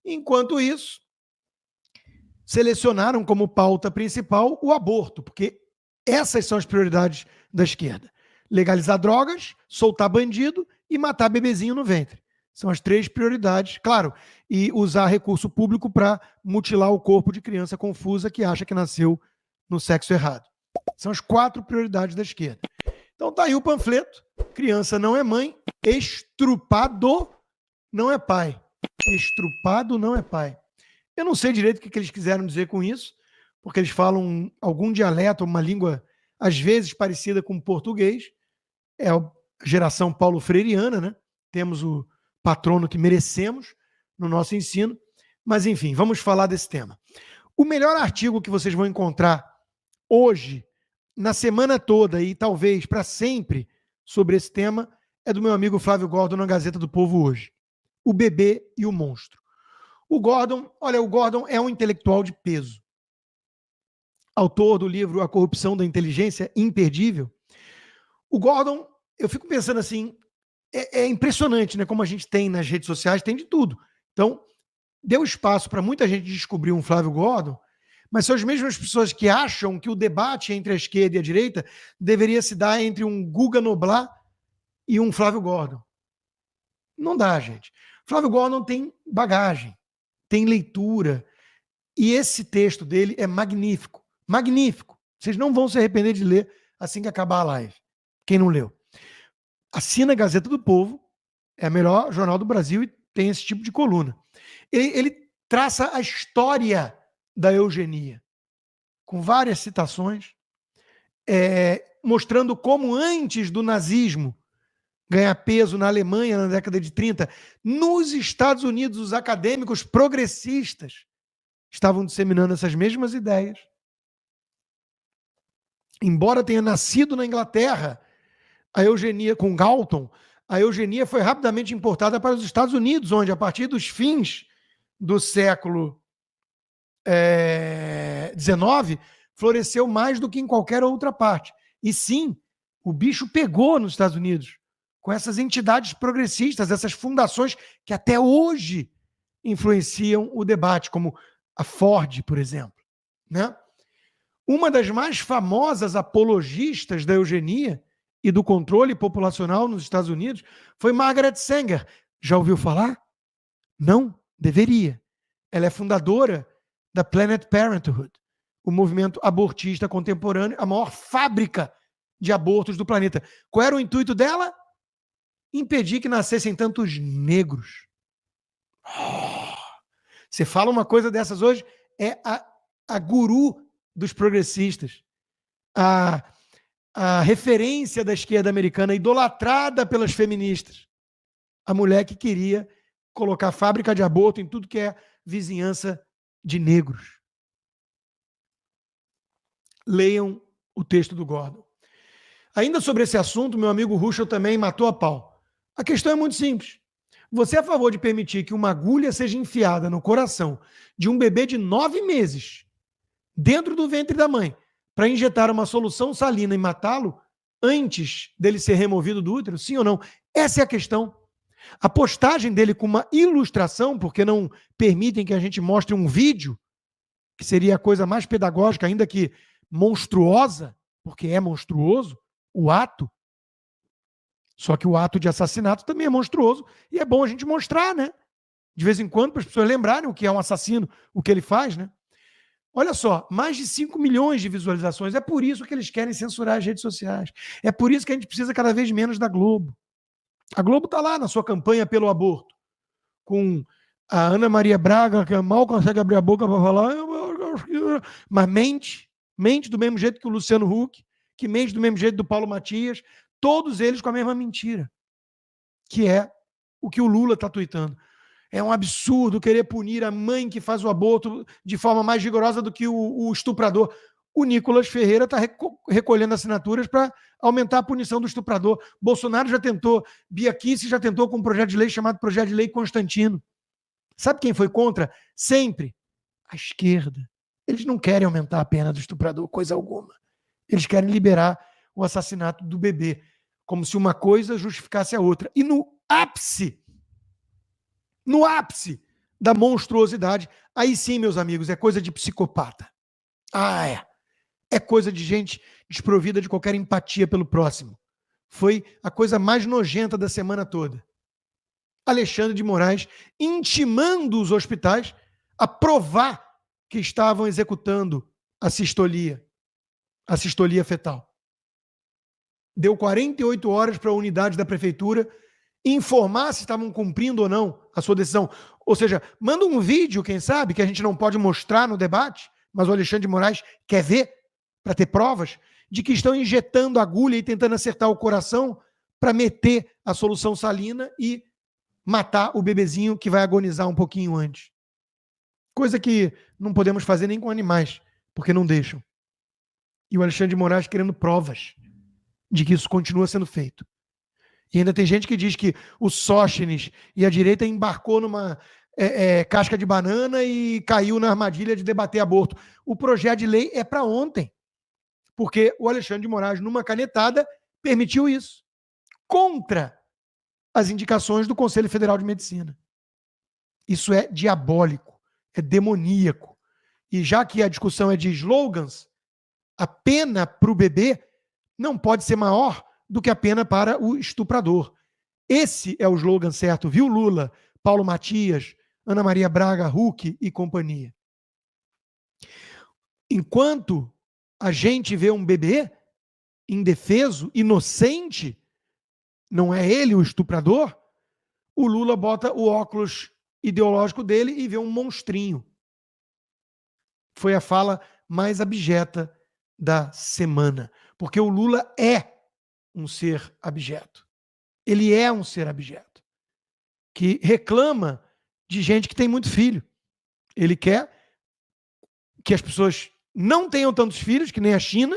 Enquanto isso, selecionaram como pauta principal o aborto, porque essas são as prioridades da esquerda. Legalizar drogas, soltar bandido e matar bebezinho no ventre. São as 3 prioridades, claro, e usar recurso público para mutilar o corpo de criança confusa que acha que nasceu no sexo errado. São as 4 prioridades da esquerda. Então tá aí o panfleto. Criança não é mãe, estrupado não é pai. Estrupado não é pai. Eu não sei direito o que eles quiseram dizer com isso, porque eles falam algum dialeto, uma língua às vezes parecida com o português. É a geração paulo freireana, né? Temos o patrono que merecemos no nosso ensino. Mas, enfim, vamos falar desse tema. O melhor artigo que vocês vão encontrar hoje, na semana toda e talvez para sempre, sobre esse tema, é do meu amigo Flávio Gordon na Gazeta do Povo hoje. O bebê e o monstro. O Gordon é um intelectual de peso. Autor do livro A Corrupção da Inteligência, imperdível. O Gordon, eu fico pensando assim, é impressionante, né? Como a gente tem nas redes sociais, tem de tudo. Então, deu espaço para muita gente descobrir um Flávio Gordon, mas são as mesmas pessoas que acham que o debate entre a esquerda e a direita deveria se dar entre um Guga Noblat e um Flávio Gordon. Não dá, gente. Flávio Gordon tem bagagem, tem leitura, e esse texto dele é magnífico. Magnífico. Vocês não vão se arrepender de ler assim que acabar a live. Quem não leu. Assina a Gazeta do Povo, é o melhor jornal do Brasil e tem esse tipo de coluna. Ele traça a história da eugenia, com várias citações, mostrando como antes do nazismo ganhar peso na Alemanha na década de 30, nos Estados Unidos, os acadêmicos progressistas estavam disseminando essas mesmas ideias. Embora tenha nascido na Inglaterra, a eugenia com Galton, a eugenia foi rapidamente importada para os Estados Unidos, onde, a partir dos fins do século XIX, floresceu mais do que em qualquer outra parte. E sim, o bicho pegou nos Estados Unidos, com essas entidades progressistas, essas fundações que até hoje influenciam o debate, como a Ford, por exemplo, né? Uma das mais famosas apologistas da eugenia e do controle populacional nos Estados Unidos foi Margaret Sanger. Já ouviu falar? Não? Deveria. Ela é fundadora da Planned Parenthood, o movimento abortista contemporâneo, a maior fábrica de abortos do planeta. Qual era o intuito dela? Impedir que nascessem tantos negros. Você fala uma coisa dessas hoje, é a guru dos progressistas, a referência da esquerda americana, idolatrada pelas feministas, a mulher que queria colocar fábrica de aborto em tudo que é vizinhança de negros. Leiam o texto do Gordon. Ainda sobre esse assunto, meu amigo Ruschel também matou a pau. A questão é muito simples. Você é a favor de permitir que uma agulha seja enfiada no coração de um bebê de 9 meses, dentro do ventre da mãe, para injetar uma solução salina e matá-lo antes dele ser removido do útero? Sim ou não? Essa é a questão. A postagem dele com uma ilustração, porque não permitem que a gente mostre um vídeo, que seria a coisa mais pedagógica, ainda que monstruosa, porque é monstruoso, o ato. Só que o ato de assassinato também é monstruoso e é bom a gente mostrar, né? De vez em quando, para as pessoas lembrarem o que é um assassino, o que ele faz, né? Olha só, mais de 5 milhões de visualizações. É por isso que eles querem censurar as redes sociais. É por isso que a gente precisa cada vez menos da Globo. A Globo está lá na sua campanha pelo aborto, com a Ana Maria Braga, que mal consegue abrir a boca para falar, mas mente do mesmo jeito que o Luciano Huck, que mente do mesmo jeito do Paulo Matias, todos eles com a mesma mentira, que é o que o Lula está tuitando. É um absurdo querer punir a mãe que faz o aborto de forma mais rigorosa do que o estuprador. O Nicolas Ferreira está recolhendo assinaturas para aumentar a punição do estuprador. Bolsonaro já tentou, Bia Kicis já tentou com um projeto de lei chamado Projeto de Lei Constantino. Sabe quem foi contra? Sempre a esquerda. Eles não querem aumentar a pena do estuprador, coisa alguma. Eles querem liberar o assassinato do bebê, como se uma coisa justificasse a outra. E no ápice da monstruosidade. Aí sim, meus amigos, é coisa de psicopata. Ah, é. É coisa de gente desprovida de qualquer empatia pelo próximo. Foi a coisa mais nojenta da semana toda. Alexandre de Moraes intimando os hospitais a provar que estavam executando a sistolia fetal. Deu 48 horas para a unidade da prefeitura informar se estavam cumprindo ou não a sua decisão. Ou seja, manda um vídeo, quem sabe, que a gente não pode mostrar no debate, mas o Alexandre de Moraes quer ver, para ter provas, de que estão injetando agulha e tentando acertar o coração para meter a solução salina e matar o bebezinho que vai agonizar um pouquinho antes. Coisa que não podemos fazer nem com animais, porque não deixam. E o Alexandre de Moraes querendo provas de que isso continua sendo feito. E ainda tem gente que diz que o Sóstenes e a direita embarcou numa casca de banana e caiu na armadilha de debater aborto. O projeto de lei é para ontem, porque o Alexandre de Moraes, numa canetada, permitiu isso, contra as indicações do Conselho Federal de Medicina. Isso é diabólico, é demoníaco. E já que a discussão é de slogans, a pena para o bebê não pode ser maior do que a pena para o estuprador. Esse é o slogan certo, viu, Lula, Paulo Matias, Ana Maria Braga, Huck e companhia. Enquanto a gente vê um bebê indefeso, inocente, não é ele o estuprador, o Lula bota o óculos ideológico dele e vê um monstrinho. Foi a fala mais abjeta da semana, porque o Lula é um ser abjeto. Ele é um ser abjeto, que reclama de gente que tem muito filho. Ele quer que as pessoas não tenham tantos filhos, que nem a China,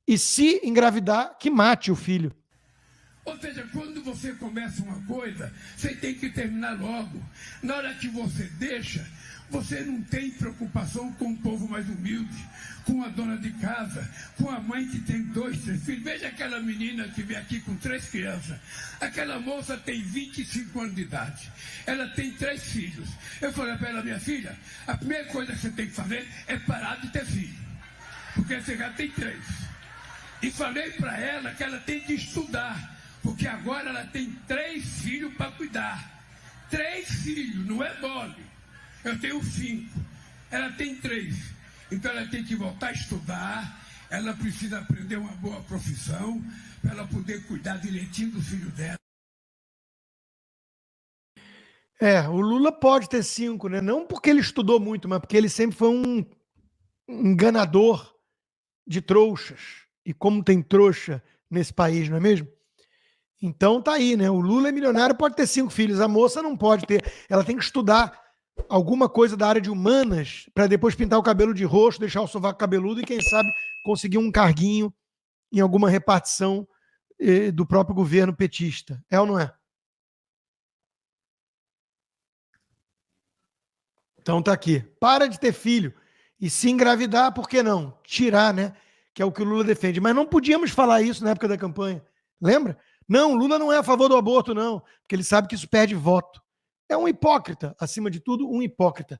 e se engravidar, que mate o filho. Ou seja, quando você começa uma coisa, você tem que terminar logo. Na hora que você deixa, você não tem preocupação com o povo mais humilde, com a dona de casa, com a mãe que tem 2, 3 filhos. Veja aquela menina que veio aqui com 3 crianças. Aquela moça tem 25 anos de idade. Ela tem 3 filhos. Eu falei para ela, minha filha, a primeira coisa que você tem que fazer é parar de ter filho. Porque você já tem 3. E falei para ela que ela tem que estudar. Porque agora ela tem 3 filhos para cuidar. 3 filhos, não é mole. Eu tenho 5. Ela tem 3. Então ela tem que voltar a estudar. Ela precisa aprender uma boa profissão para ela poder cuidar direitinho do filho dela. O Lula pode ter 5, né? Não porque ele estudou muito, mas porque ele sempre foi um enganador de trouxas. E como tem trouxa nesse país, não é mesmo? Então tá aí, né? O Lula é milionário, pode ter 5 filhos. A moça não pode ter. Ela tem que estudar alguma coisa da área de humanas para depois pintar o cabelo de roxo, deixar o sovaco cabeludo e, quem sabe, conseguir um carguinho em alguma repartição do próprio governo petista. É ou não é? Então tá aqui. Para de ter filho. E se engravidar, por que não? Tirar, né? Que é o que o Lula defende. Mas não podíamos falar isso na época da campanha. Lembra? Não, Lula não é a favor do aborto, não. Porque ele sabe que isso perde voto. É um hipócrita, acima de tudo, um hipócrita.